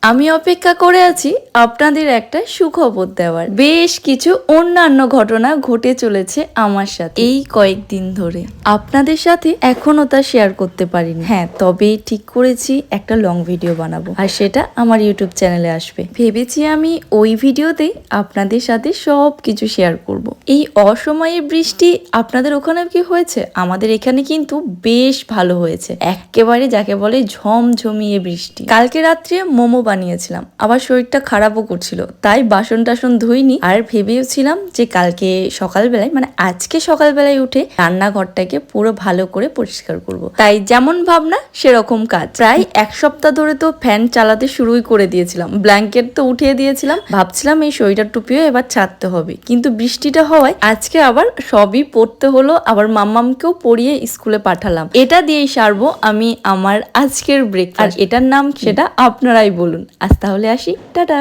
আমি অপেক্ষা করে আছি আপনাদের একটা সুখবর দেওয়ার। বেশ কিছু অন্যান্য ঘটনা ঘটে চলেছে আমার সাথে এই কয়েকদিন ধরে, আপনাদের সাথে এখনো তা শেয়ার করতে পারিনি। হ্যাঁ, তবে ঠিক করেছি একটা লং ভিডিও বানাবো, আর সেটা আমার ইউটিউব চ্যানেলে আসবে। ভেবেছি আমি ওই ভিডিওতেই আপনাদের সাথে সব কিছু শেয়ার করব। এই অসময়ে বৃষ্টি আপনাদের ওখানে কি হয়েছে? আমাদের এখানে কিন্তু বেশ ভালো হয়েছে, একেবারে যাকে বলে ঝমঝমিয়ে বৃষ্টি। কালকে রাত্রে মোমো বানিয়েছিলাম, আবার শরীরটা খারাপও করছিল, তাই বাসন টাসন ধুইনি। আর ভেবেছিলাম যে কালকে সকালবেলায়, মানে আজকে সকালবেলায় উঠে রান্নাঘরটাকে পুরো ভালো করে পরিষ্কার করব। তাই যেমন ভাবনা সেরকম কাজ। প্রায় এক সপ্তাহ ধরে তো ফ্যান চালাতে শুরুই করে দিয়েছিলাম, ব্ল্যাঙ্কেট তো উঠিয়ে দিয়েছিলাম, ভাবছিলাম এই সোয়েটার টুপিও এবার ছাড়তে হবে, কিন্তু বৃষ্টিটা হওয়ায় আজকে আবার সবই পরতে হলো। আবার মাম্মামকেও পরিয়ে স্কুলে পাঠালাম। এটা দিয়েই সারবো আমি আমার আজকের ব্রেকফাস্ট। আর এটার নাম সেটা আপনারাই বলুন। আজ তাহলে আসি, টাটা।